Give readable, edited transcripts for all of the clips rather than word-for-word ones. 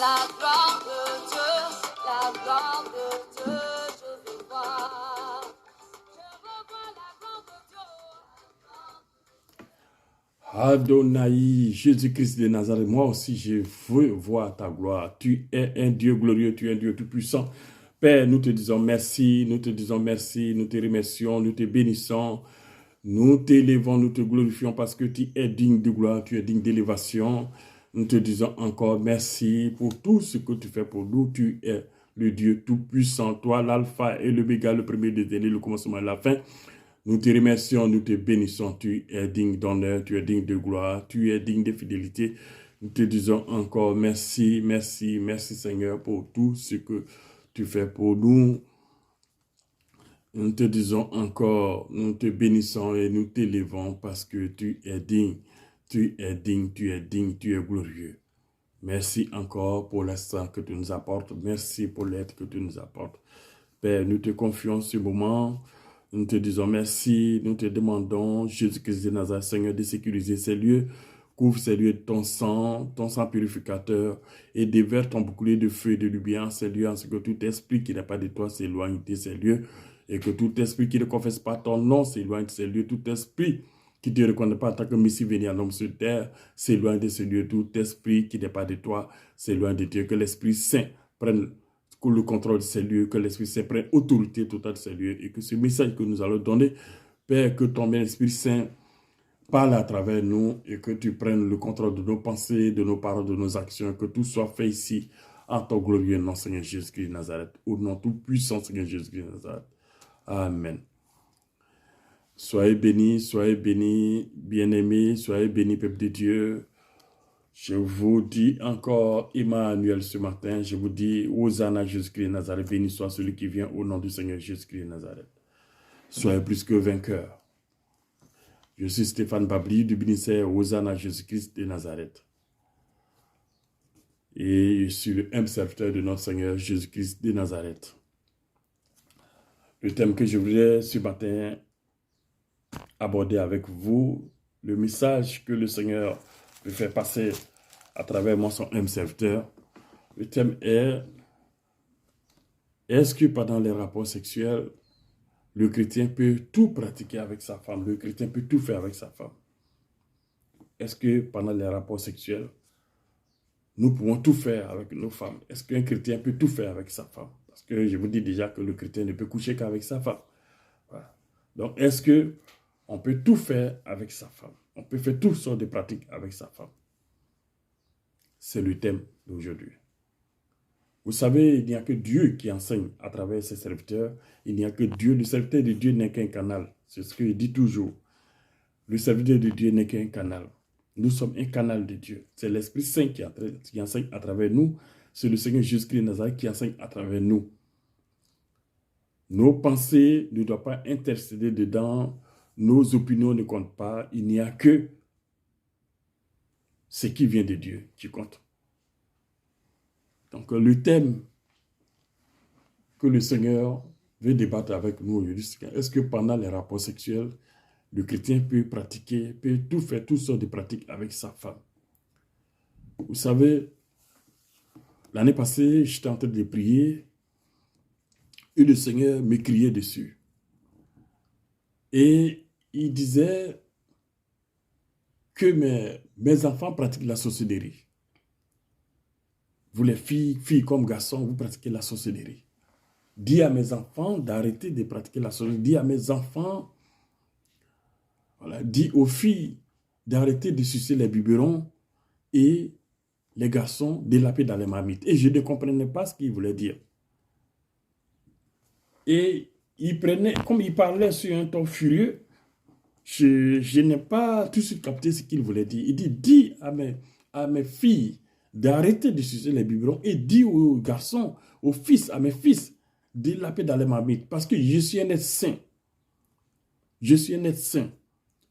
La gloire de Dieu, la gloire de Dieu, je veux voir. Je veux voir la gloire de Dieu. Adonai, Jésus-Christ de Nazareth, moi aussi je veux voir ta gloire. Tu es un Dieu glorieux, tu es un Dieu tout-puissant. Père, nous te disons merci, nous te disons merci, nous te remercions, nous te bénissons, nous t'élevons, nous te glorifions parce que tu es digne de gloire, tu es digne d'élévation. Nous te disons encore merci pour tout ce que tu fais pour nous. Tu es le Dieu tout-puissant, toi l'alpha et l'oméga, le premier des derniers, le commencement et la fin. Nous te remercions, nous te bénissons. Tu es digne d'honneur, tu es digne de gloire, tu es digne de fidélité. Nous te disons encore merci, merci, merci Seigneur pour tout ce que tu fais pour nous. Nous te disons encore, nous te bénissons et nous t'élevons parce que tu es digne, tu es digne, tu es digne, tu es glorieux. Merci encore pour l'instant que tu nous apportes. Merci pour l'aide que tu nous apportes. Père, nous te confions ce moment. Nous te disons merci. Nous te demandons, Jésus-Christ de Nazareth, Seigneur, de sécuriser ces lieux. Couvre ces lieux de ton sang purificateur, et déverse ton bouclier de feu et de lumière en ces lieux, en ce que tout esprit qui n'est pas de toi s'éloigne de ces lieux, et que tout esprit qui ne confesse pas ton nom s'éloigne de ces lieux, tout esprit qui ne te reconnaît pas en tant que Messie venu en homme sur terre, s'éloigne de ce lieu, tout esprit qui n'est pas de toi, s'éloigne de Dieu, que l'Esprit Saint prenne le contrôle de ces lieux, que l'Esprit Saint prenne autorité totale de ces lieux, et que ce message que nous allons donner, Père, que ton Esprit Saint parle à travers nous, et que tu prennes le contrôle de nos pensées, de nos paroles, de nos actions, que tout soit fait ici, en ton glorieux nom, Seigneur Jésus-Christ de Nazareth, au nom tout puissant, Seigneur Jésus-Christ de Nazareth. Amen. Soyez bénis, bien-aimés, soyez bénis, peuple de Dieu. Je vous dis encore Emmanuel ce matin, je vous dis Hosanna Jésus-Christ de Nazareth, béni soit celui qui vient au nom du Seigneur Jésus-Christ de Nazareth. Soyez plus que vainqueurs. Je suis Stéphane Babli du ministère Hosanna Jésus-Christ de Nazareth. Et je suis le humble serviteur de notre Seigneur Jésus-Christ de Nazareth. Le thème que je voulais ce matin aborder avec vous, le message que le Seigneur veut faire passer à travers moi, son humble serviteur. Le thème est: est-ce que pendant les rapports sexuels, le chrétien peut tout pratiquer avec sa femme? Le chrétien peut tout faire avec sa femme. Est-ce que pendant les rapports sexuels, nous pouvons tout faire avec nos femmes? Est-ce qu'un chrétien peut tout faire avec sa femme? Parce que je vous dis déjà que le chrétien ne peut coucher qu'avec sa femme. Voilà. Donc, est-ce que on peut tout faire avec sa femme? On peut faire toutes sortes de pratiques avec sa femme. C'est le thème d'aujourd'hui. Vous savez, il n'y a que Dieu qui enseigne à travers ses serviteurs. Il n'y a que Dieu. Le serviteur de Dieu n'est qu'un canal. C'est ce qu'il dit toujours. Le serviteur de Dieu n'est qu'un canal. Nous sommes un canal de Dieu. C'est l'Esprit Saint qui enseigne à travers nous. C'est le Seigneur Jésus-Christ de Nazareth qui enseigne à travers nous. Nos pensées ne doivent pas intercéder dedans. Nos opinions ne comptent pas. Il n'y a que ce qui vient de Dieu qui compte. Donc, le thème que le Seigneur veut débattre avec nous aujourd'hui, c'est: est-ce que pendant les rapports sexuels, le chrétien peut pratiquer, peut tout faire, toutes sortes de pratiques avec sa femme? Vous savez, l'année passée, j'étais en train de prier et le Seigneur me criait dessus. Et il disait que mes enfants pratiquent la sorcellerie. Vous les filles comme garçons, vous pratiquez la sorcellerie. Dis à mes enfants d'arrêter de pratiquer la sorcellerie. Dis à mes enfants, voilà, dis aux filles d'arrêter de sucer les biberons et les garçons de laper dans les marmites. Et je ne comprenais pas ce qu'il voulait dire. Et il prenait, comme il parlait sur un ton furieux, je n'ai pas tout de suite capté ce qu'il voulait dire. Il dit: dis à mes filles d'arrêter de sucer les biberons, et dis aux garçons, aux fils, à mes fils, de laper dans les marmites, parce que je suis un être saint. Je suis un être saint.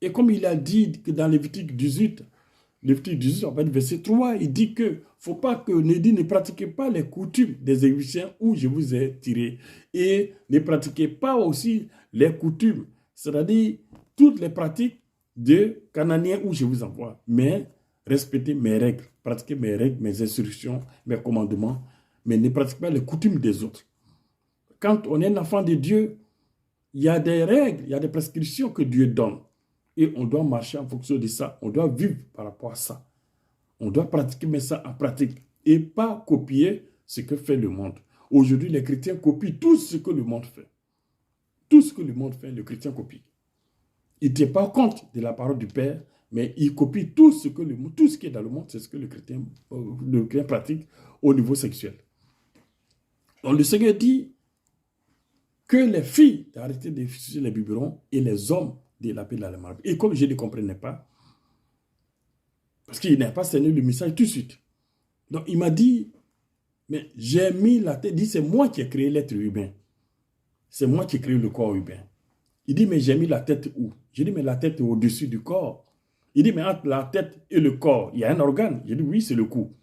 Et comme il a dit que dans Lévitique 18, en fait, verset 3, il dit que faut pas que ne pratiquez pas les coutumes des Égyptiens où je vous ai tiré, et ne pratiquez pas aussi les coutumes, c'est-à-dire toutes les pratiques de Cananéens où je vous envoie, mais respecter mes règles, pratiquer mes règles, mes instructions, mes commandements, mais ne pratiquez pas les coutumes des autres. Quand on est un enfant de Dieu, il y a des règles, il y a des prescriptions que Dieu donne. Et on doit marcher en fonction de ça. On doit vivre par rapport à ça. On doit pratiquer, mais ça en pratique. Et pas copier ce que fait le monde. Aujourd'hui, les chrétiens copient tout ce que le monde fait. Tout ce que le monde fait, le chrétien copie. Il ne tient pas compte de la parole du Père, mais il copie tout ce qui est dans le monde, c'est ce que le chrétien pratique au niveau sexuel. Donc le Seigneur dit que les filles d'arrêter de sucer les biberons et les hommes de la paix de la marbre. Et comme je ne comprenais pas, parce qu'il n'a pas cerné le message tout de suite. Donc il m'a dit, mais j'ai mis la tête, il dit c'est moi qui ai créé l'être humain. C'est moi qui ai créé le corps humain. Il dit, mais j'ai mis la tête où? J'ai dit, mais la tête est au-dessus du corps. Il dit, mais entre la tête et le corps, il y a un organe. J'ai dit, oui, c'est le cou.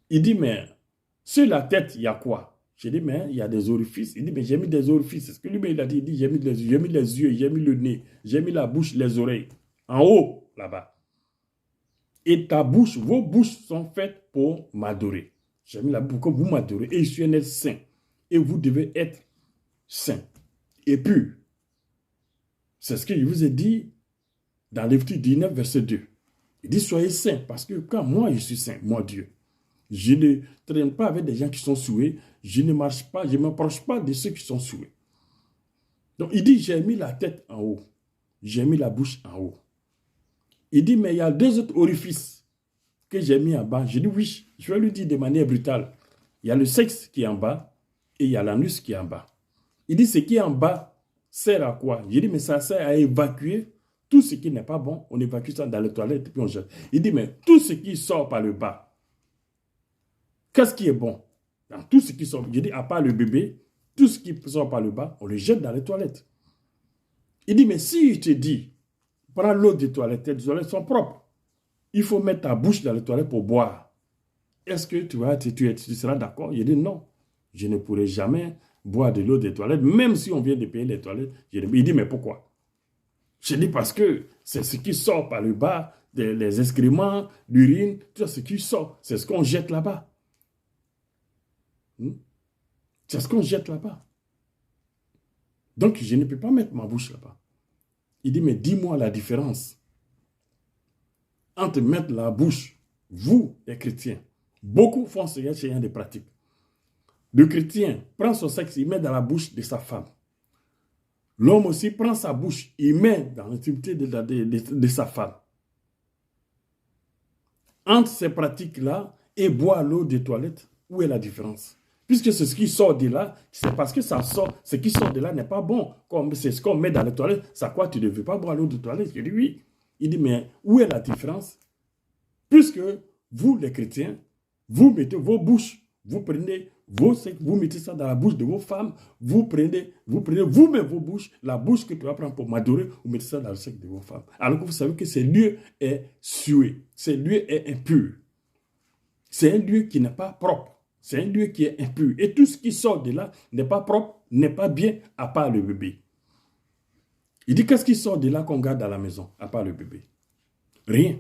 Il dit, mais sur la tête, il y a quoi? J'ai dit, mais il y a des orifices. Il dit, mais j'ai mis des orifices. C'est ce que lui, il a dit. Il dit, j'ai mis les yeux, j'ai mis le nez, j'ai mis la bouche, les oreilles. En haut, là-bas. Et ta bouche, vos bouches sont faites pour m'adorer. J'ai mis la bouche pour que vous m'adorez. Et je suis un être saint. Et vous devez être saint et pur. C'est ce que je vous ai dit dans Lévitique 19, verset 2. Il dit, soyez saints, parce que quand moi je suis saint, moi Dieu, je ne traîne pas avec des gens qui sont souillés, je ne marche pas, je ne m'approche pas de ceux qui sont souillés. Donc il dit, j'ai mis la tête en haut, j'ai mis la bouche en haut. Il dit, mais il y a deux autres orifices que j'ai mis en bas. Je dis, oui, je vais lui dire de manière brutale. Il y a le sexe qui est en bas et il y a l'anus qui est en bas. Il dit, ce qui est en bas sert à quoi? J'ai dit, mais ça sert à évacuer tout ce qui n'est pas bon. On évacue ça dans les toilettes et puis on jette. Il dit, mais tout ce qui sort par le bas, qu'est-ce qui est bon? Dans tout ce qui sort, j'ai dit, à part le bébé, tout ce qui sort par le bas, on le jette dans les toilettes. Il dit, mais si je te dis, prends l'eau des toilettes, les toilettes sont propres. Il faut mettre ta bouche dans les toilettes pour boire. Est-ce que tu seras d'accord? Il dit, non, je ne pourrai jamais boire de l'eau des toilettes, même si on vient de payer les toilettes. Il dit, mais pourquoi? Je dis, parce que c'est ce qui sort par le bas, les excréments, l'urine, tout ce qui sort, c'est ce qu'on jette là-bas. C'est ce qu'on jette là-bas. Donc, je ne peux pas mettre ma bouche là-bas. Il dit, mais dis-moi la différence entre mettre la bouche, vous, les chrétiens. Beaucoup font ce genre de pratique. Le chrétien prend son sexe, il met dans la bouche de sa femme. L'homme aussi prend sa bouche, il met dans l'intimité de sa femme. Entre ces pratiques-là et boire l'eau des toilettes, où est la différence? Puisque c'est ce qui sort de là, c'est parce que ça sort, ce qui sort de là n'est pas bon. Comme c'est ce qu'on met dans les toilettes, ça quoi, tu ne veux pas boire l'eau des toilettes? Je dis oui. Il dit, mais où est la différence? Puisque vous, les chrétiens, vous mettez vos bouches, vous prenez vos secs, vous mettez ça dans la bouche de vos femmes, vous prenez vous-même vos bouches, la bouche que tu vas prendre pour m'adorer, vous mettez ça dans le sec de vos femmes. Alors que vous savez que ce lieu est sué, ce lieu est impur. C'est un lieu qui n'est pas propre, c'est un lieu qui est impur. Et tout ce qui sort de là n'est pas propre, n'est pas bien, à part le bébé. Il dit, qu'est-ce qui sort de là qu'on garde à la maison, à part le bébé? Rien.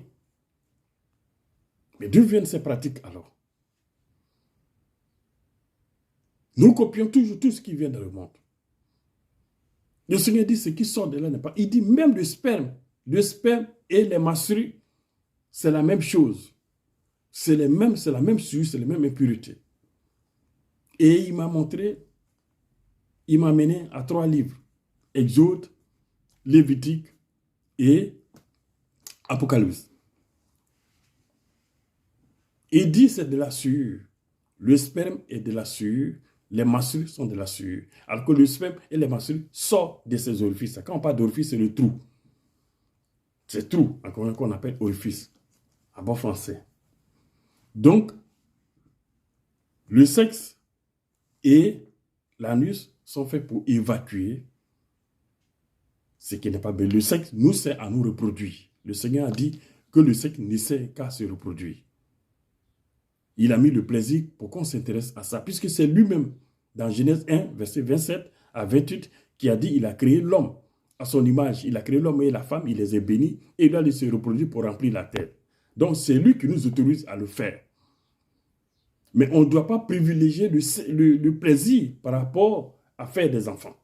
Mais d'où viennent ces pratiques alors? Nous copions toujours tout ce qui vient dans le monde. Le Seigneur dit, ce qui sort de là n'est pas... Il dit, même le sperme et les menstrues, c'est la même chose. C'est la même souillure, c'est la même impurité. Et il m'a montré, il m'a mené à 3 livres. Exode, Lévitique et Apocalypse. Il dit, c'est de la souillure. Le sperme est de la souillure. Les menstrues sont de la souillure. Alors que le sperme et les menstrues sortent de ces orifices. Quand on parle d'orifice, c'est le trou. C'est trou, encore qu'on appelle orifice, en bon français. Donc, le sexe et l'anus sont faits pour évacuer ce qui n'est pas bien. Le sexe nous sert à nous reproduire. Le Seigneur a dit que le sexe ne sert qu'à se reproduire. Il a mis le plaisir pour qu'on s'intéresse à ça, puisque c'est lui-même, dans Genèse 1, verset 27 à 28, qui a dit il a créé l'homme à son image. Il a créé l'homme et la femme, il les a bénis, et il a laissé se reproduire pour remplir la terre. Donc, c'est lui qui nous autorise à le faire. Mais on ne doit pas privilégier le plaisir par rapport à faire des enfants.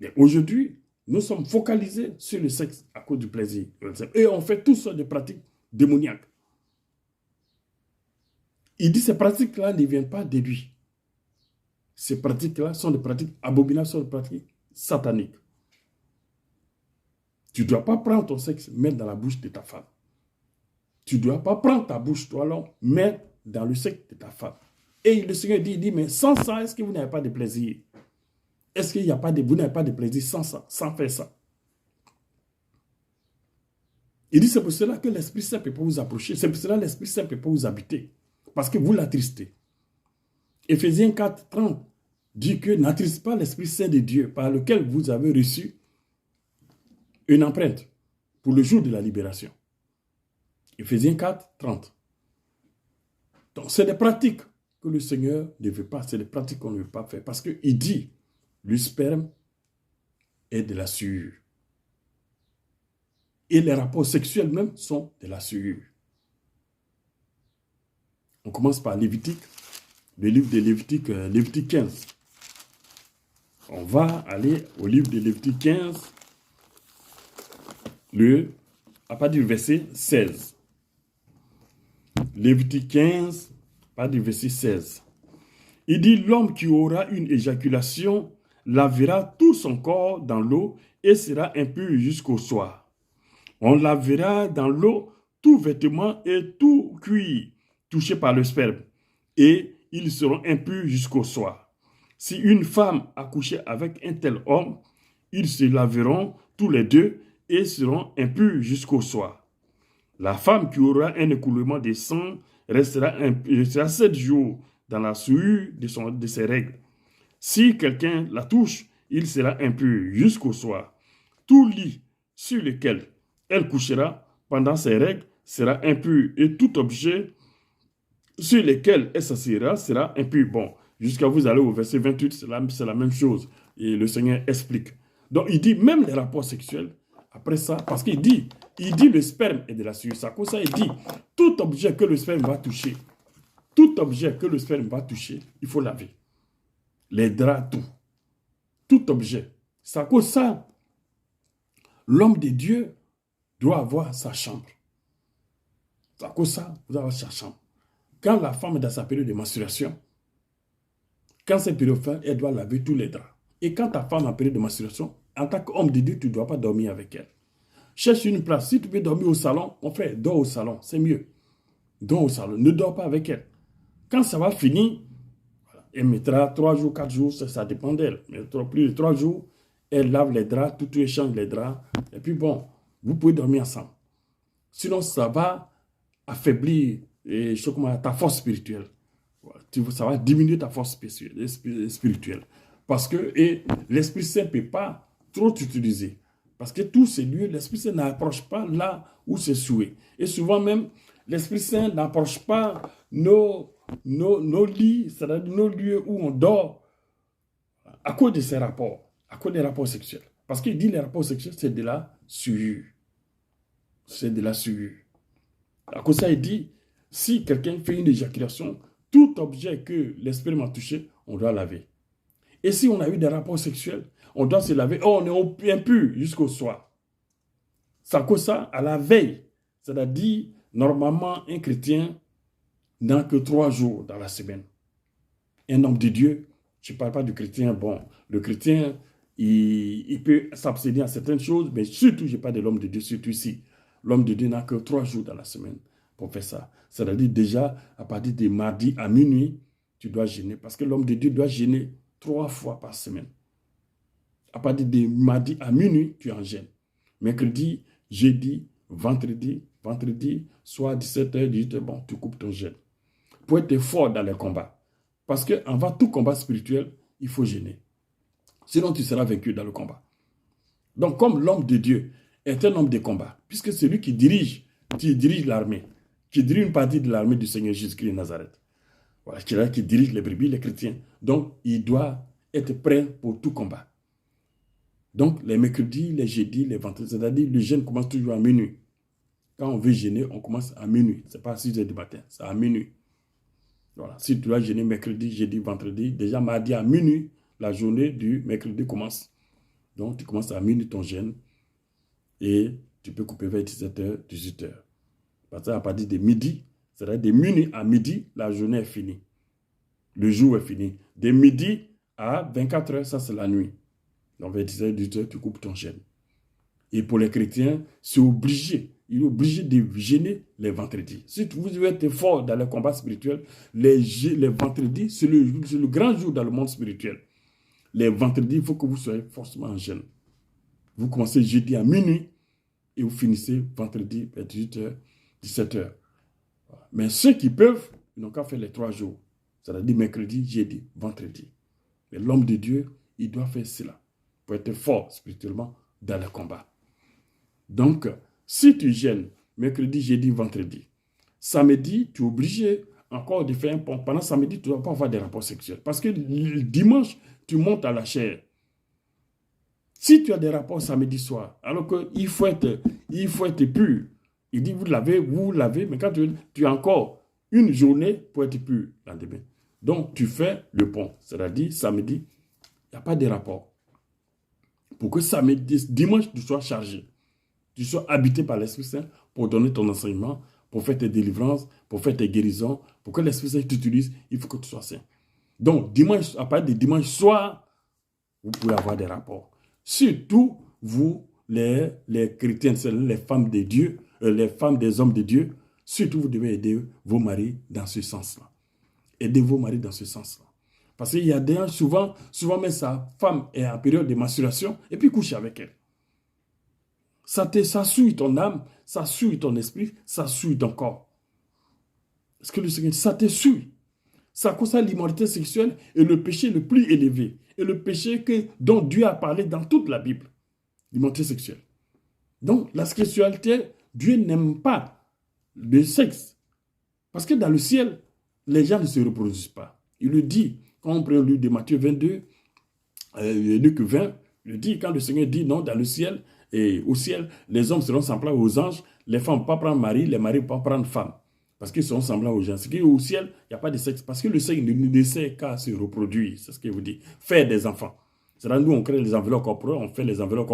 Mais aujourd'hui, nous sommes focalisés sur le sexe à cause du plaisir. Et on fait toutes sortes de pratiques démoniaques. Il dit que ces pratiques-là ne viennent pas de lui. Ces pratiques-là sont des pratiques abominables, sont des pratiques sataniques. Tu ne dois pas prendre ton sexe, mettre dans la bouche de ta femme. Tu ne dois pas prendre ta bouche, toi, là, mettre dans le sexe de ta femme. Et le Seigneur dit, mais sans ça, est-ce que vous n'avez pas de plaisir? Est-ce qu'il n'y a pas de, vous n'avez pas de plaisir sans ça, sans faire ça? Il dit, c'est pour cela que l'Esprit Saint ne peut pas vous approcher. C'est pour cela que l'Esprit Saint ne peut pas vous habiter. Parce que vous l'attristez. Éphésiens 4, 30 dit que n'attriste pas l'Esprit Saint de Dieu par lequel vous avez reçu une empreinte pour le jour de la libération. Éphésiens 4, 30. Donc, c'est des pratiques que le Seigneur ne veut pas. C'est des pratiques qu'on ne veut pas faire. Parce qu'il dit, le sperme est de la sueur. Et les rapports sexuels même sont de la sueur. On commence par Lévitique, le livre de Lévitique, Lévitique 15. On va aller au livre de Lévitique 15, à partir du verset 16. Lévitique 15, à partir du verset 16. Il dit, l'homme qui aura une éjaculation lavera tout son corps dans l'eau et sera impur jusqu'au soir. On lavera dans l'eau tout vêtement et tout cuir touché par le sperme, et ils seront impurs jusqu'au soir. Si une femme a couché avec un tel homme, ils se laveront tous les deux et seront impurs jusqu'au soir. La femme qui aura un écoulement de sang restera 7 jours dans la souillure de ses règles. Si quelqu'un la touche, il sera impur jusqu'au soir. Tout lit sur lequel elle couchera pendant ses règles sera impur, et tout objet sur lequel elle s'assiera sera impur. Bon, jusqu'à vous aller au verset 28, c'est la même chose. Et le Seigneur explique. Donc, il dit même les rapports sexuels, après ça, parce qu'il dit le sperme est de la sueur. Ça, comme ça, il dit, tout objet que le sperme va toucher, il faut laver. Les draps, tout objet. Ça, comme ça, l'homme de Dieu doit avoir sa chambre. Ça, comme ça, vous avez sa chambre. Quand la femme est dans sa période de menstruation, quand cette période fait, elle doit laver tous les draps. Et quand ta femme est en période de menstruation, en tant qu'homme de Dieu, tu ne dois pas dormir avec elle. Cherche une place. Si tu peux dormir au salon, mon frère, dors au salon, c'est mieux. Dors au salon, ne dors pas avec elle. Quand ça va finir, voilà, elle mettra 3 jours, 4 jours, ça dépend d'elle. Mais plus de 3 jours, elle lave les draps, tout échange les draps. Et puis bon, vous pouvez dormir ensemble. Sinon, ça va affaiblir ta force spirituelle. Ça va diminuer ta force spirituelle. Parce que l'Esprit Saint ne peut pas trop t'utiliser. Parce que tous ces lieux, l'Esprit Saint n'approche pas là où c'est souhait. Et souvent même, l'Esprit Saint n'approche pas nos lits, c'est-à-dire nos lieux où on dort, à cause de ces rapports, à cause des rapports sexuels. Parce qu'il dit les rapports sexuels, c'est de la sueur. C'est de la sueur. À cause de ça, il dit, si quelqu'un fait une éjaculation, tout objet que l'esprit m'a touché, on doit laver. Et si on a eu des rapports sexuels, on doit se laver. Oh, on est impur jusqu'au soir. Ça cause ça à la veille. C'est-à-dire, normalement, un chrétien n'a que 3 jours dans la semaine. Un homme de Dieu, je ne parle pas du chrétien, bon, le chrétien, il peut s'abstenir à certaines choses, mais surtout, je parle de l'homme de Dieu, surtout ici. L'homme de Dieu n'a que 3 jours dans la semaine pour faire ça. C'est-à-dire déjà, à partir de mardi à minuit, tu dois jeûner. Parce que l'homme de Dieu doit jeûner 3 fois par semaine. À partir de mardi à minuit, tu en jeûnes. Mercredi, jeudi, vendredi, soit 17h, 18h, bon, tu coupes ton jeûne. Pour être fort dans les combats. Parce qu'avant tout combat spirituel, il faut jeûner. Sinon, tu seras vaincu dans le combat. Donc, comme l'homme de Dieu est un homme de combat, puisque c'est lui qui dirige l'armée, qui dirige une partie de l'armée du Seigneur Jésus-Christ de Nazareth. Voilà, qui dirige les brebis, les chrétiens. Donc, il doit être prêt pour tout combat. Donc, les mercredis, les jeudis, les vendredis, c'est-à-dire le jeûne commence toujours à minuit. Quand on veut jeûner, on commence à minuit. Ce n'est pas à 6 heures du matin, c'est à minuit. Voilà. Si tu dois jeûner mercredi, jeudi, vendredi, déjà mardi à minuit, la journée du mercredi commence. Donc, tu commences à minuit ton jeûne et tu peux couper vers 17h, 18h. Parce qu'à partir de midi, c'est-à-dire de minuit à midi, la journée est finie. Le jour est fini. De midi à 24h, ça c'est la nuit. Donc, vers 17h, 18h, tu coupes ton jeûne. Et pour les chrétiens, c'est obligé. Il est obligé de jeûner les vendredis. Si vous devez être fort dans le combat spirituel, les vendredis, c'est le grand jour dans le monde spirituel. Les vendredis, il faut que vous soyez forcément en jeûne. Vous commencez jeudi à minuit et vous finissez vendredi à 18h, 17h. Mais ceux qui peuvent, ils n'ont qu'à faire les 3 jours. C'est-à-dire mercredi, jeudi, vendredi. Mais l'homme de Dieu, il doit faire cela pour être fort spirituellement dans le combat. Donc, si tu jeûnes mercredi, jeudi, vendredi, samedi, tu es obligé encore de faire un pont. Pendant samedi, tu ne dois pas avoir des rapports sexuels. Parce que le dimanche, tu montes à la chair. Si tu as des rapports samedi soir, alors qu'il faut être pur. Il dit, vous lavez, mais quand tu as encore une journée pour être pur le lendemain. Donc, tu fais le pont. C'est-à-dire, samedi, il n'y a pas de rapport. Pour que samedi, dimanche, tu sois chargé. Tu sois habité par l'Esprit Saint pour donner ton enseignement, pour faire tes délivrances, pour faire tes guérisons, pour que l'Esprit Saint t'utilise, il faut que tu sois saint. Donc, dimanche, à partir de dimanche soir, vous pouvez avoir des rapports. Surtout, vous, les chrétiens, les femmes de Dieu, les femmes des hommes de Dieu, surtout vous devez aider vos maris dans ce sens-là. Aidez vos maris dans ce sens-là. Parce qu'il y a des gens, souvent même sa femme est en période de menstruation et puis couche avec elle. Ça souille ton âme, ça souille ton esprit, ça souille ton corps. Parce que le Seigneur, ça te souille. Ça concerne l'immoralité sexuelle et le péché le plus élevé. Et le péché dont Dieu a parlé dans toute la Bible. L'immoralité sexuelle. Donc, la sexualité, Dieu n'aime pas le sexe. Parce que dans le ciel, les gens ne se reproduisent pas. Il le dit, quand on prend le livre de Matthieu 22, Luc 20, il dit, quand le Seigneur dit non, dans le ciel, et au ciel, les hommes seront semblables aux anges, les femmes ne vont pas prendre mari, les maris ne vont pas prendre femme. Parce qu'ils sont semblables aux gens. C'est qu'au ciel, il n'y a pas de sexe. Parce que le sexe ne sait qu'à se reproduire. C'est ce qu'il vous dit. Faire des enfants. C'est-à-dire, nous, on crée les enveloppes corporelles, on fait les enveloppes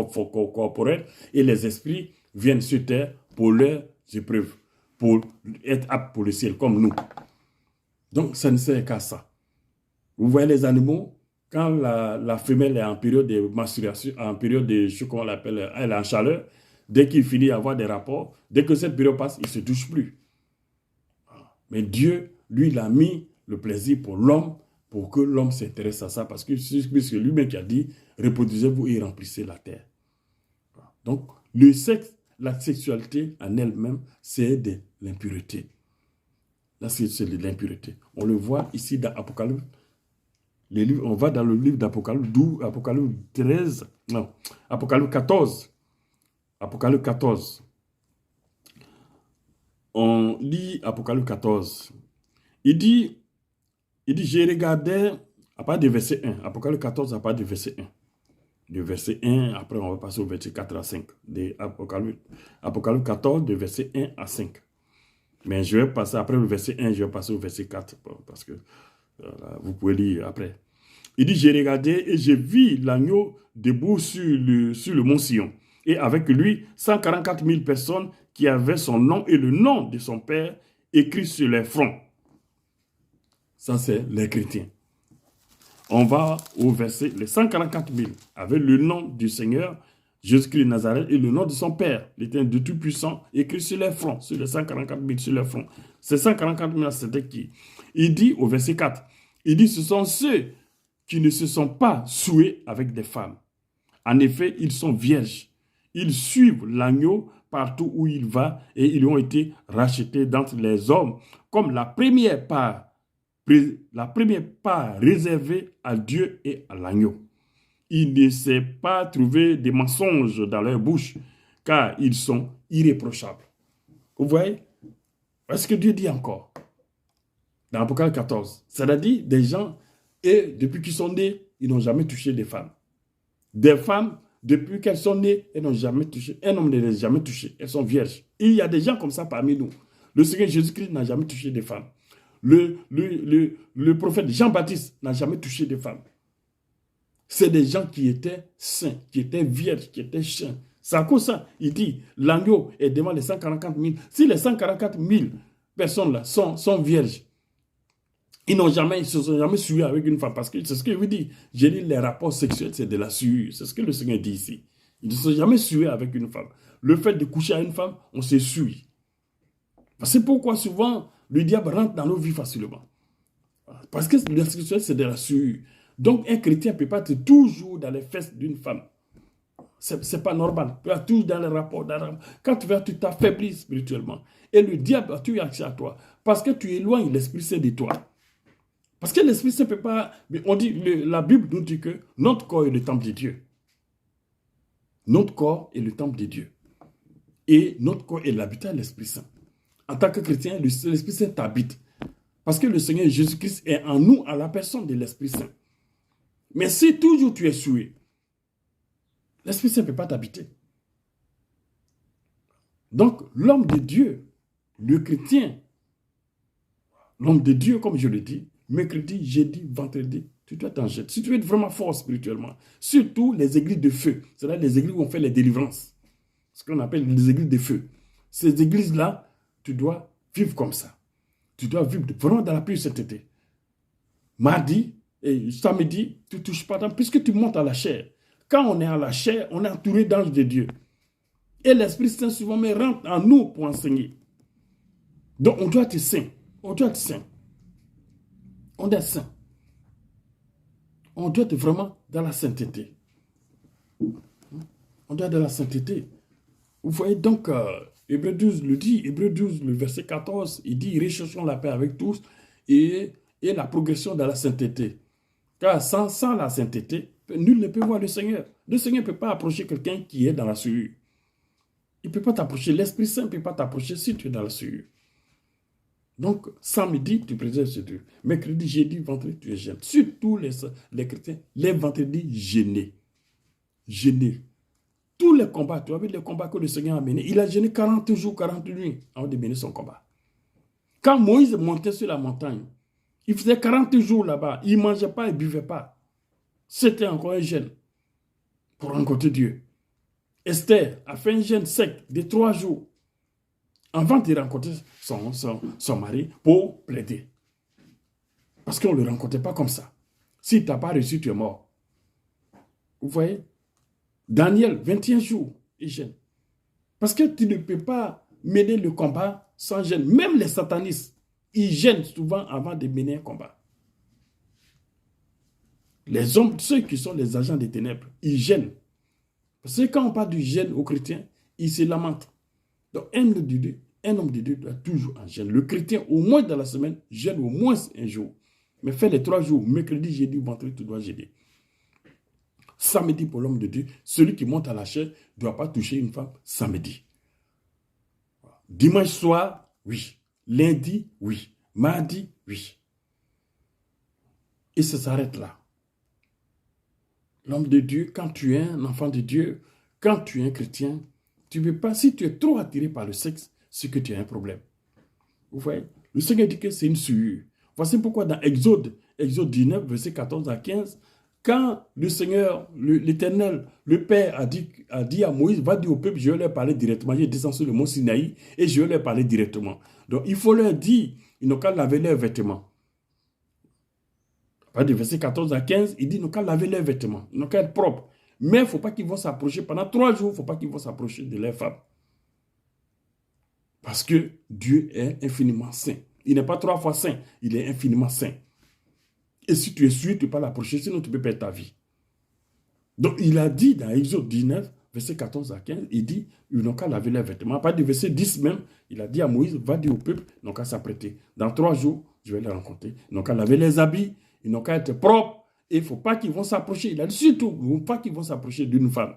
corporelles, et les esprits viennent sur terre pour leurs épreuves, pour être aptes pour le ciel, comme nous. Donc, ça ne sert qu'à ça. Vous voyez les animaux, quand la femelle est en période de menstruation, en période de, je sais comment on l'appelle, elle est en chaleur, dès qu'il finit d'avoir des rapports, dès que cette période passe, il ne se touche plus. Mais Dieu, lui, il a mis le plaisir pour l'homme, pour que l'homme s'intéresse à ça, parce que c'est lui-même qui a dit, reproduisez-vous et remplissez la terre. Donc, le sexe, la sexualité en elle-même, c'est de l'impureté. Là, c'est de l'impureté. On le voit ici dans Apocalypse. On va dans le livre d'Apocalypse, d'où Apocalypse 13, non, Apocalypse 14. Apocalypse 14. On lit Apocalypse 14. Il dit, j'ai regardé, à part du verset 1, Apocalypse 14, à part du verset 1. Du verset 1, après on va passer au verset 4 à 5. De Apocalypse 14, de verset 1 à 5. Mais je vais passer, après le verset 1, je vais passer au verset 4, parce que vous pouvez lire après. Il dit, j'ai regardé et j'ai vu l'agneau debout sur le mont Sion. Et avec lui, 144 000 personnes qui avaient son nom et le nom de son père écrit sur les fronts. Ça, c'est les chrétiens. On va au verset, les 144 000 avec le nom du Seigneur, Jésus-Christ de Nazareth, et le nom de son père, l'Éternel de Tout-Puissant, écrit sur les fronts, sur les 144 000 sur les fronts. Ces 144 000, c'était qui? Il dit au verset 4, il dit, ce sont ceux qui ne se sont pas souillés avec des femmes. En effet, ils sont vierges. Ils suivent l'agneau partout où il va et ils ont été rachetés d'entre les hommes comme la première part réservée à Dieu et à l'agneau. Il ne s'est pas trouvé de mensonges dans leur bouche car ils sont irréprochables. Vous voyez? Est-ce que Dieu dit encore dans Apocalypse 14? C'est-à-dire des gens, et depuis qu'ils sont nés, ils n'ont jamais touché des femmes. Des femmes, Depuis qu'elles sont nées, elles n'ont jamais touché. Un homme ne les a jamais touchées. Elles sont vierges. Et il y a des gens comme ça parmi nous. Le Seigneur Jésus-Christ n'a jamais touché des femmes. Le prophète Jean-Baptiste n'a jamais touché des femmes. C'est des gens qui étaient saints, qui étaient vierges, qui étaient saints. C'est à cause de ça, il dit, l'agneau est devant les 144 000. Si les 144 000 personnes-là sont vierges, ils ne se sont jamais souillés avec une femme. Parce que c'est ce que je vous dis. J'ai dit, les rapports sexuels, c'est de la souillure. C'est ce que le Seigneur dit ici. Ils ne se sont jamais souillés avec une femme. Le fait de coucher à une femme, on se souille. C'est pourquoi souvent, le diable rentre dans nos vies facilement. Parce que le sexuel, c'est de la souillure. Donc, un chrétien ne peut pas être toujours dans les fesses d'une femme. Ce n'est pas normal. Tu es toujours dans les rapports. Quand tu vas, tu t'affaiblis spirituellement. Et le diable a tout accès à toi. Parce que tu éloignes l'Esprit Saint de toi. Parce que l'Esprit Saint ne peut pas... On dit, la Bible nous dit que notre corps est le temple de Dieu. Notre corps est le temple de Dieu. Et notre corps est l'habitat de l'Esprit Saint. En tant que chrétien, l'Esprit Saint t'habite. Parce que le Seigneur Jésus-Christ est en nous, à la personne de l'Esprit Saint. Mais si toujours tu es souillé, l'Esprit Saint ne peut pas t'habiter. Donc, l'homme de Dieu, le chrétien, l'homme de Dieu, comme je le dis, mercredi, jeudi, vendredi, tu dois t'en jeter. Si tu veux être vraiment fort spirituellement, surtout les églises de feu, c'est-à-dire les églises où on fait les délivrances, ce qu'on appelle les églises de feu. Ces églises-là, tu dois vivre comme ça. Tu dois vivre vraiment dans la pluie cet été. Mardi et samedi, tu ne touches pas tant, puisque tu montes à la chair. Quand on est à la chair, on est entouré d'anges de Dieu. Et l'Esprit Saint souvent rentre en nous pour enseigner. Donc on doit être saint. On doit être saint. On doit être saint. On doit être vraiment dans la sainteté. On doit être dans la sainteté. Vous voyez donc, Hébreux 12 le dit, Hébreux 12, le verset 14, il dit, recherchons la paix avec tous et la progression dans la sainteté. Car sans la sainteté, nul ne peut voir le Seigneur. Le Seigneur ne peut pas approcher quelqu'un qui est dans la souillure. Il ne peut pas t'approcher. L'Esprit Saint ne peut pas t'approcher si tu es dans la souillure. Donc, samedi, tu préserves ce Dieu. Mercredi, jeudi, vendredi, tu es jeûne. Surtout les chrétiens, les vendredis, jeûner. Jeûner. Tous les combats, tu as vu les combats que le Seigneur a menés. Il a jeûné 40 jours, 40 nuits avant de mener son combat. Quand Moïse montait sur la montagne, il faisait 40 jours là-bas. Il ne mangeait pas, il ne buvait pas. C'était encore un jeûne pour rencontrer Dieu. Esther a fait un jeûne sec de 3 jours avant de rencontrer son mari pour plaider. Parce qu'on ne le rencontrait pas comme ça. Si tu n'as pas reçu, tu es mort. Vous voyez? Daniel, 21 jours, il jeûne. Parce que tu ne peux pas mener le combat sans jeûne. Même les satanistes, ils jeûnent souvent avant de mener un combat. Les hommes, ceux qui sont les agents des ténèbres, ils jeûnent. Parce que quand on parle du jeûne aux chrétiens, ils se lamentent. Donc un homme de Dieu doit toujours en jeûne. Le chrétien, au moins dans la semaine, jeûne au moins un jour. Mais fais les 3 jours, mercredi, jeudi, vendredi, tu dois jeûner. Samedi pour l'homme de Dieu, celui qui monte à la chair ne doit pas toucher une femme samedi. Dimanche soir, oui. Lundi, oui. Mardi, oui. Et ça s'arrête là. L'homme de Dieu, quand tu es un enfant de Dieu, quand tu es un chrétien, tu ne veux pas, si tu es trop attiré par le sexe, c'est que tu as un problème. Vous voyez, le Seigneur dit que c'est une souillure. Voici pourquoi dans Exode 19, verset 14 à 15, quand le Seigneur, l'Éternel, le Père a dit à Moïse, va dire au peuple, je vais leur parler directement. Je descends sur le mont Sinaï et je vais leur parler directement. Donc il faut leur dire, ils n'ont qu'à laver leurs vêtements. Du verset 14 à 15, il dit, ils n'ont qu'à laver leurs vêtements. Ils n'ont qu'à être propres. Mais il ne faut pas qu'ils vont s'approcher. Pendant 3 jours, il ne faut pas qu'ils vont s'approcher de leurs femmes. Parce que Dieu est infiniment saint. Il n'est pas 3 fois saint, il est infiniment saint. Et si tu es sûr, tu ne peux pas l'approcher, sinon tu peux perdre ta vie. Donc il a dit dans Exode 19, verset 14 à 15, il dit, ils n'ont qu'à laver leurs vêtements. À partir du verset 10 même, il a dit à Moïse, va dire au peuple, ils n'ont qu'à s'apprêter. Dans 3 jours, je vais les rencontrer. Ils n'ont qu'à laver les habits, ils n'ont qu'à être propres. Et il ne faut pas qu'ils vont s'approcher. Il a dit surtout, il ne faut pas qu'ils vont s'approcher d'une femme.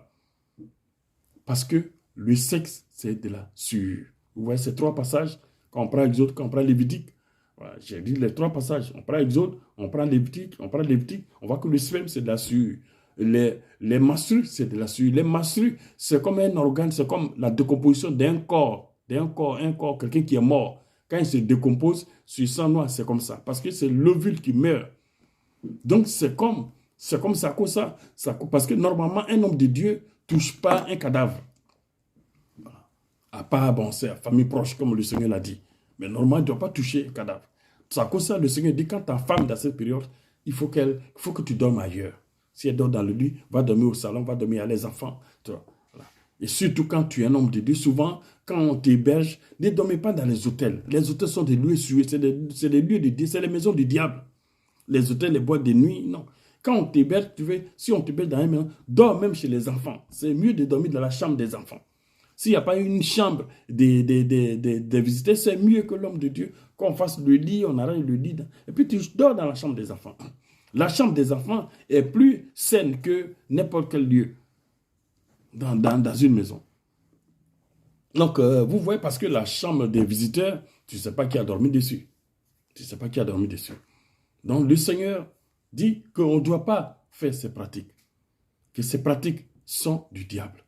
Parce que le sexe, c'est de la souillure. Vous voyez ces 3 passages, quand on prend Exode, quand on prend Lévitique. Voilà, j'ai dit les 3 passages. On prend Exode, on prend Lévitique, on voit que le sperme, c'est de la souillure. les menstrues, c'est de la suie. Les menstrues, c'est comme un organe, c'est comme la décomposition d'un corps, un corps, quelqu'un qui est mort. Quand il se décompose, sur sang noir, c'est comme ça. Parce que c'est l'ovule qui meurt. Donc, c'est comme ça, parce que normalement, un homme de Dieu ne touche pas un cadavre. À part, bon, c'est la famille proche, comme le Seigneur l'a dit. Mais normalement, il ne doit pas toucher un cadavre. C'est à cause de ça, le Seigneur dit, quand ta femme, dans cette période, il faut que tu dormes ailleurs. Si elle dort dans le lit, va dormir au salon, va dormir à les enfants. Tu vois, voilà. Et surtout quand tu es un homme de Dieu, souvent, quand on t'héberge, ne dormez pas dans les hôtels. Les hôtels sont des lieux sués, c'est des lieux de Dieu, c'est les maisons du diable. Les hôtels, les boîtes de nuit, non. Quand on t'héberge, si on t'héberge dans une maison, dors même chez les enfants. C'est mieux de dormir dans la chambre des enfants. S'il n'y a pas une chambre des visiteurs, c'est mieux que l'homme de Dieu. Qu'on fasse le lit, on arrange le lit. Et puis tu dors dans la chambre des enfants. La chambre des enfants est plus saine que n'importe quel lieu dans une maison. Donc, vous voyez, parce que la chambre des visiteurs, tu ne sais pas qui a dormi dessus. Tu ne sais pas qui a dormi dessus. Donc, le Seigneur dit qu'on ne doit pas faire ces pratiques. Que ces pratiques sont du diable.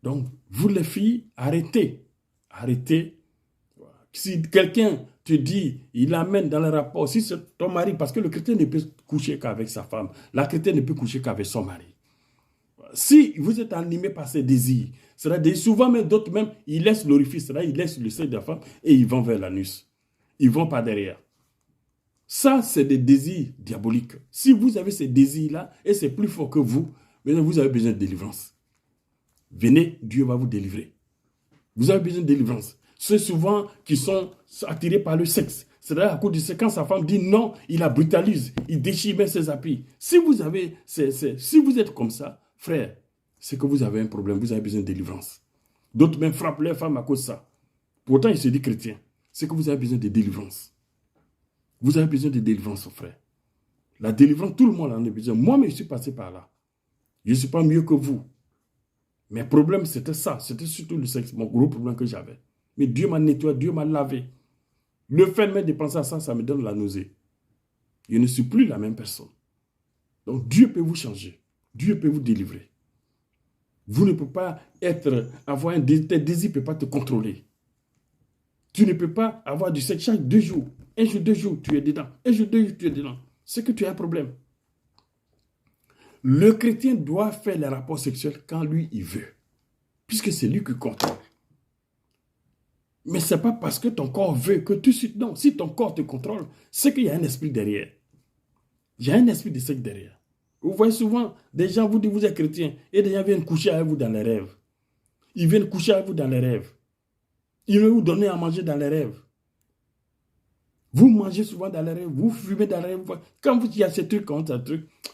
Donc, vous les filles, arrêtez. Arrêtez. Si quelqu'un te dit, il amène dans le rapport, si c'est ton mari, parce que le chrétien ne peut coucher qu'avec sa femme, la chrétienne ne peut coucher qu'avec son mari. Si vous êtes animé par ses désirs, c'est-à-dire souvent même d'autres même, ils laissent l'orifice, c'est-à-dire ils laissent le sein de la femme et ils vont vers l'anus. Ils vont par derrière. Ça, c'est des désirs diaboliques. Si vous avez ces désirs-là, et c'est plus fort que vous avez besoin de délivrance. Venez, Dieu va vous délivrer. Vous avez besoin de délivrance. Ceux souvent qui sont attirés par le sexe. C'est-à-dire à cause du sexe, quand sa femme dit non, il la brutalise, il déchire même ses appuis. Si vous êtes comme ça, frère, c'est que vous avez un problème, vous avez besoin de délivrance. D'autres même frappent leur femme à cause de ça. Pourtant, il se dit chrétien. C'est que vous avez besoin de délivrance. Vous avez besoin de délivrance, frère. La délivrance, tout le monde en a besoin. Moi, je suis passé par là. Je ne suis pas mieux que vous. Mes problèmes, c'était ça. C'était surtout le sexe, mon gros problème que j'avais. Mais Dieu m'a nettoyé, Dieu m'a lavé. Le fait même de penser à ça, ça me donne la nausée. Je ne suis plus la même personne. Donc Dieu peut vous changer. Dieu peut vous délivrer. Vous ne pouvez pas avoir un désir, tes désirs ne peuvent pas te contrôler. Tu ne peux pas avoir du sexe chaque 2 jours. Un jour, 2 jours, tu es dedans. Un jour, 2 jours, tu es dedans. C'est que tu as un problème. Le chrétien doit faire les rapports sexuels quand lui, il veut. Puisque c'est lui qui contrôle. Mais ce n'est pas parce que ton corps veut que tu suis... Non, si ton corps te contrôle, c'est qu'il y a un esprit derrière. Il y a un esprit de sexe derrière. Vous voyez souvent, des gens vous disent vous êtes chrétien et des gens viennent coucher avec vous dans les rêves. Ils viennent coucher avec vous dans les rêves. Ils veulent vous donner à manger dans les rêves. Vous mangez souvent dans les rêves, vous fumez dans les rêves. Quand il y a ces trucs,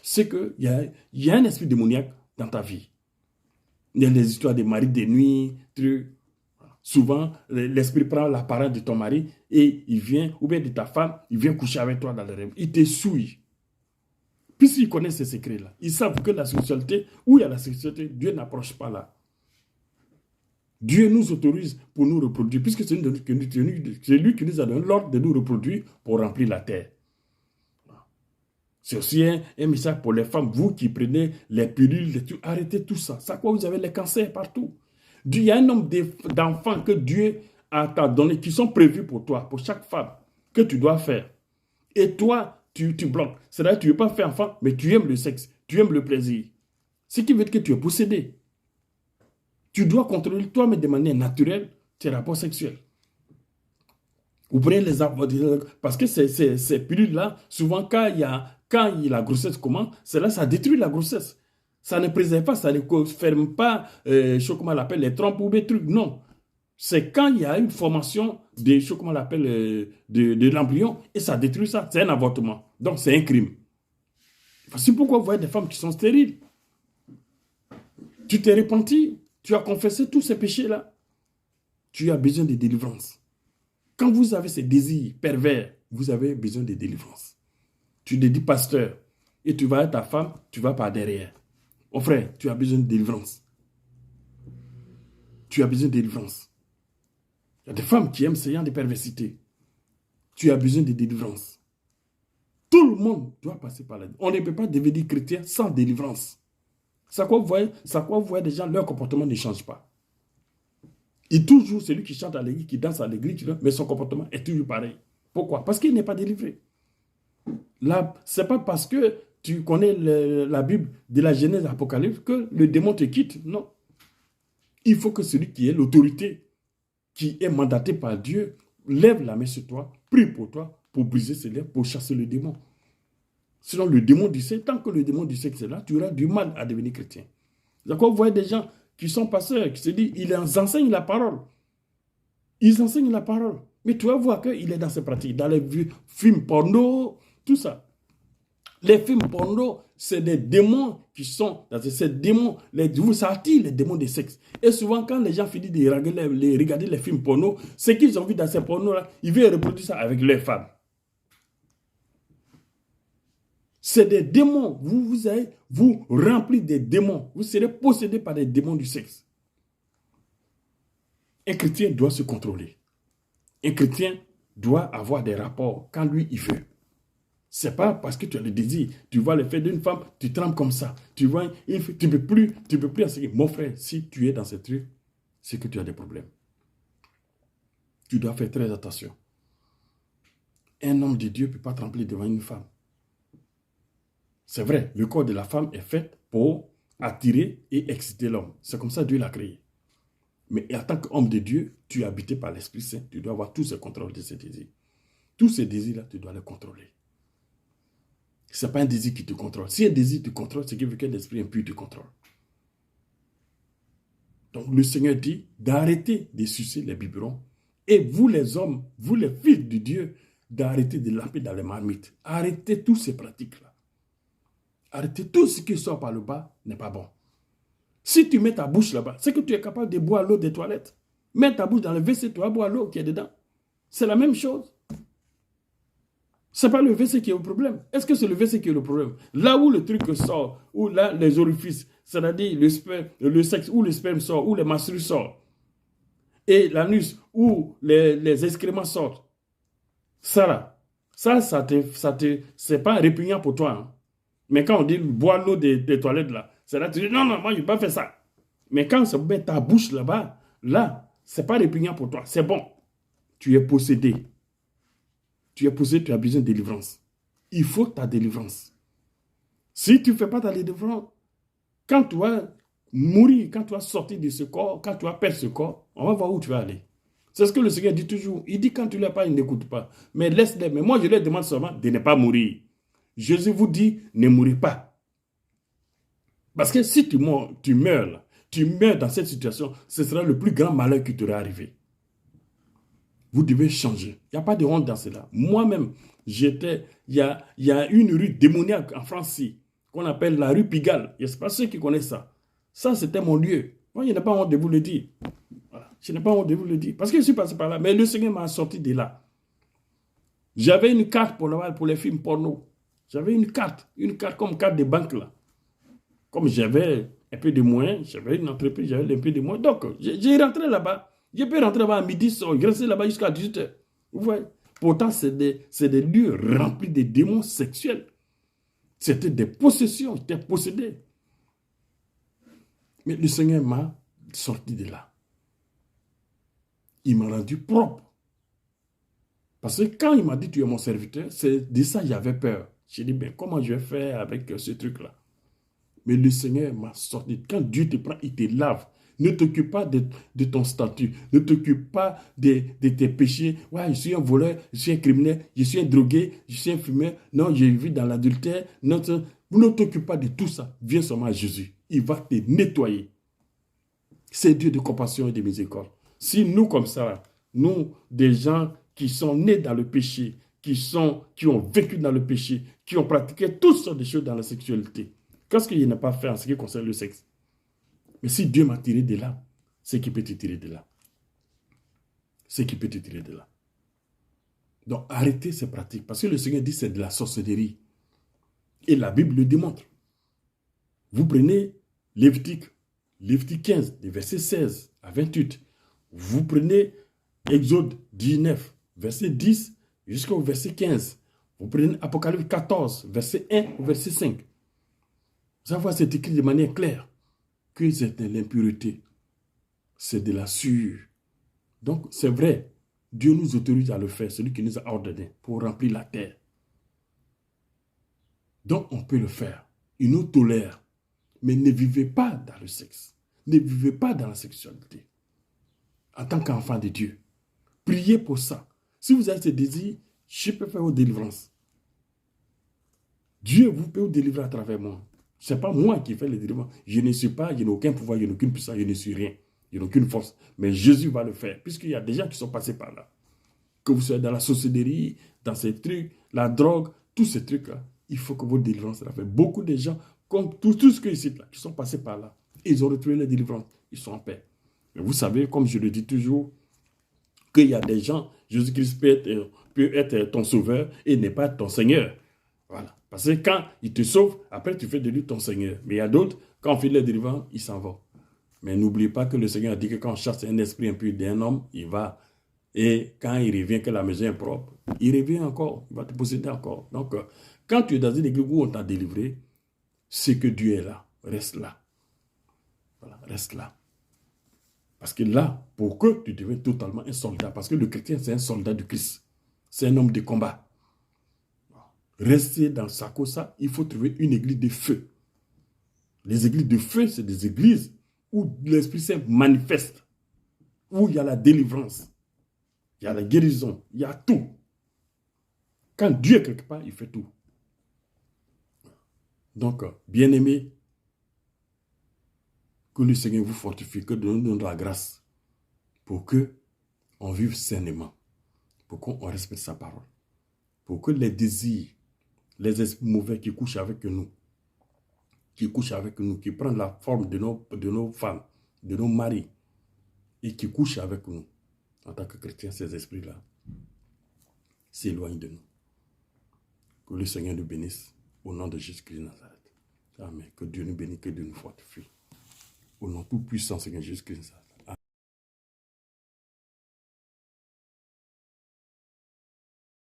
c'est qu'il y a un esprit démoniaque dans ta vie. Il y a des histoires de mari de nuit, trucs. Souvent, l'esprit prend l'apparence de ton mari et il vient, ou bien de ta femme, il vient coucher avec toi dans les rêves. Il te souille. Puisqu'ils connaissent ces secrets-là, ils savent que la sexualité, où il y a la sexualité, Dieu n'approche pas là. Dieu nous autorise pour nous reproduire, puisque c'est lui qui nous a donné l'ordre de nous reproduire pour remplir la terre. C'est aussi un message pour les femmes, vous qui prenez les pilules, arrêtez tout ça. C'est à quoi vous avez les cancers partout. Il y a un nombre d'enfants que Dieu t'a donné, qui sont prévus pour toi, pour chaque femme, que tu dois faire. Et toi, tu bloques. C'est-à-dire que tu ne veux pas faire enfant, mais tu aimes le sexe, tu aimes le plaisir. Ce qui veut dire que tu es possédé. Tu dois contrôler toi, mais de manière naturelle, tes rapports sexuels. Vous prenez les parce que ces pilules-là, souvent quand la grossesse commence, ça détruit la grossesse. Ça ne préserve pas, ça ne ferme pas, je sais comment on l'appelle, les trompes ou des trucs. Non. C'est quand il y a une formation de, je sais comment on l'appelle, de l'embryon, et ça détruit ça. C'est un avortement. Donc c'est un crime. C'est pourquoi vous voyez des femmes qui sont stériles. Tu t'es repenti, tu as confessé tous ces péchés-là. Tu as besoin de délivrance. Quand vous avez ces désirs pervers, vous avez besoin de délivrance. Tu te dis pasteur, et tu vas à ta femme, tu vas par derrière. Mon frère, tu as besoin de délivrance. Tu as besoin de délivrance. Il y a des femmes qui aiment ce genre de perversité. Tu as besoin de délivrance. Tout le monde doit passer par là. On ne peut pas devenir chrétien sans délivrance. C'est quoi vous voyez des gens, leur comportement ne change pas. Et toujours celui qui chante à l'église, qui danse à l'église, mais son comportement est toujours pareil. Pourquoi? Parce qu'il n'est pas délivré. Là, ce n'est pas parce que tu connais la Bible de la Genèse à l'Apocalypse que le démon te quitte. Non. Il faut que celui qui est l'autorité, qui est mandaté par Dieu, lève la main sur toi, prie pour toi, pour briser ses lèvres, pour chasser le démon. Sinon, le démon du sexe, tant que le démon du sexe est là, tu auras du mal à devenir chrétien. D'accord? Vous voyez des gens qui sont pasteurs, qui se disent, ils enseignent la parole. Ils enseignent la parole. Mais tu vas voir qu'il est dans ses pratiques, dans les films porno, tout ça. Les films porno, c'est des démons qui sont dans ces démons. Ça attire les démons de sexe. Et souvent, quand les gens finissent de regarder les films porno, ce qu'ils ont vu dans ces pornos-là, ils veulent reproduire ça avec leurs femmes. C'est des démons. Vous remplis des démons. Vous serez possédés par des démons du sexe. Un chrétien doit se contrôler. Un chrétien doit avoir des rapports quand lui, il veut. Ce n'est pas parce que tu as le désir. Tu vois le fait d'une femme, tu trembles comme ça. Tu vois, tu ne peux plus enseigner. Mon frère, si tu es dans ce truc, c'est que tu as des problèmes. Tu dois faire très attention. Un homme de Dieu ne peut pas trembler devant une femme. C'est vrai, le corps de la femme est fait pour attirer et exciter l'homme. C'est comme ça que Dieu l'a créé. Mais en tant qu'homme de Dieu, tu es habité par l'Esprit Saint. Tu dois avoir tout ce contrôle de ces désirs. Tous ces désirs-là, tu dois les contrôler. Ce n'est pas un désir qui te contrôle. Si un désir te contrôle, c'est que l'esprit impur te contrôle. Donc le Seigneur dit d'arrêter de sucer les biberons. Et vous les hommes, vous les fils de Dieu, d'arrêter de lamper dans les marmites. Arrêtez toutes ces pratiques-là. Arrêtez tout ce qui sort par le bas n'est pas bon. Si tu mets ta bouche là-bas, c'est que tu es capable de boire l'eau des toilettes. Mets ta bouche dans le WC, tu vas boire l'eau qui est dedans. C'est la même chose. Ce n'est pas le WC qui est le problème. Est-ce que c'est le WC qui est le problème? Là où le truc sort, où là les orifices, c'est-à-dire le sexe, où le sperme sort, où les menstrues sortent, et l'anus, où les excréments sortent, ça c'est pas répugnant pour toi. Hein. Mais quand on dit boire l'eau des toilettes là, c'est là tu dis non, moi je ne vais pas faire ça. Mais quand ça met ta bouche là-bas, là, c'est pas répugnant pour toi. C'est bon. Tu es possédé. Tu es possédé, tu as besoin de délivrance. Il faut ta délivrance. Si tu ne fais pas ta délivrance, quand tu vas mourir, quand tu vas sortir de ce corps, quand tu vas perdre ce corps, on va voir où tu vas aller. C'est ce que le Seigneur dit toujours. Il dit quand tu ne l'as pas, il n'écoute pas. Mais laisse-les. Mais moi, je leur demande seulement de ne pas mourir. Jésus vous dit, ne mourrez pas. Parce que si tu meurs là, tu meurs dans cette situation, ce sera le plus grand malheur qui t'aurait arrivé. Vous devez changer. Il n'y a pas de honte dans cela. Moi-même, il y a une rue démoniaque en France qu'on appelle la rue Pigalle. Il n'y a pas ceux qui connaissent ça. Ça, c'était mon lieu. Moi, je n'ai pas honte de vous le dire. Voilà. Je n'ai pas honte de vous le dire. Parce que je suis passé par là. Mais le Seigneur m'a sorti de là. J'avais une carte pour les films porno. J'avais une carte comme carte de banque là. Comme j'avais un peu de moyens, j'avais une entreprise, j'avais un peu de moyens. Donc, j'ai rentré là-bas. Je peux rentrer là-bas à midi, je reste là-bas jusqu'à 18h. Vous voyez? Pourtant, c'est des lieux remplis de démons sexuels. C'était des possessions, j'étais possédé. Mais le Seigneur m'a sorti de là. Il m'a rendu propre. Parce que quand il m'a dit tu es mon serviteur, c'est de ça que j'avais peur. J'ai dit, ben, comment je vais faire avec ce truc-là? Mais le Seigneur m'a sorti. Quand Dieu te prend, il te lave. Ne t'occupe pas de ton statut. Ne t'occupe pas de tes péchés. Ouais, je suis un voleur, je suis un criminel, je suis un drogué, je suis un fumeur. Non, je vis dans l'adultère. Non, vous ne t'occupez pas de tout ça. Viens seulement à Jésus. Il va te nettoyer. C'est Dieu de compassion et de miséricorde. Si nous, comme ça, nous, des gens qui sont nés dans le péché, qui ont vécu dans le péché, qui ont pratiqué toutes sortes de choses dans la sexualité, qu'est-ce qu'il n'a pas fait en ce qui concerne le sexe? Mais si Dieu m'a tiré de là, c'est qui peut te tirer de là. C'est qui peut te tirer de là. Donc arrêtez ces pratiques. Parce que le Seigneur dit que c'est de la sorcellerie. Et la Bible le démontre. Vous prenez Lévitique 15, des versets 16 à 28. Vous prenez Exode 19, verset 10 jusqu'au verset 15. Vous prenez Apocalypse 14, verset 1 au verset 5. Vous allez voir, c'est écrit de manière claire que c'est de l'impureté, c'est de la sueur. Donc, c'est vrai, Dieu nous autorise à le faire, celui qui nous a ordonné pour remplir la terre. Donc, on peut le faire. Il nous tolère. Mais ne vivez pas dans le sexe. Ne vivez pas dans la sexualité. En tant qu'enfant de Dieu. Priez pour ça. Si vous avez ce désir, je peux faire vos délivrances. Dieu vous peut vous délivrer à travers moi. Ce n'est pas moi qui fais les délivrances. Je ne suis pas, je n'ai aucun pouvoir, je n'ai aucune puissance, je ne suis rien. Je n'ai aucune force. Mais Jésus va le faire, puisqu'il y a des gens qui sont passés par là. Que vous soyez dans la sorcellerie, dans ces trucs, la drogue, tous ces trucs-là, il faut que vos délivrances soient faites. Beaucoup de gens, comme tout ce que ici, là, qui sont passés par là, ils ont retrouvé la délivrance, ils sont en paix. Mais vous savez, comme je le dis toujours, qu'il y a des gens, Jésus-Christ peut être ton sauveur et n'est pas ton Seigneur. Voilà. Parce que quand il te sauve, après tu fais de lui ton Seigneur. Mais il y a d'autres, quand on fait la délivrance, ils s'en vont. Mais n'oubliez pas que le Seigneur a dit que quand on chasse un esprit impur d'un homme, il va. Et quand il revient, que la maison est propre, il revient encore, il va te posséder encore. Donc, quand tu es dans une église où on t'a délivré, c'est que Dieu est là. Reste là. Voilà, reste là. Parce que là, pour que tu deviennes totalement un soldat, parce que le chrétien, c'est un soldat du Christ. C'est un homme de combat. Rester dans Sakosa, il faut trouver une église de feu. Les églises de feu, c'est des églises où l'Esprit Saint manifeste, où il y a la délivrance, il y a la guérison, il y a tout. Quand Dieu est quelque part, il fait tout. Donc, bien-aimés, que le Seigneur vous fortifie, que Dieu nous donne la grâce pour que on vive sainement, pour qu'on respecte sa parole, pour que les désirs, les esprits mauvais qui couchent avec nous, qui prennent la forme de nos femmes, de nos maris, et qui couchent avec nous, en tant que chrétiens, ces esprits-là s'éloignent de nous. Que le Seigneur nous bénisse, au nom de Jésus-Christ de Nazareth. Amen. Que Dieu nous bénisse, que Dieu nous fortifie. Au nom tout puissant, Seigneur Jésus-Christ de Nazareth.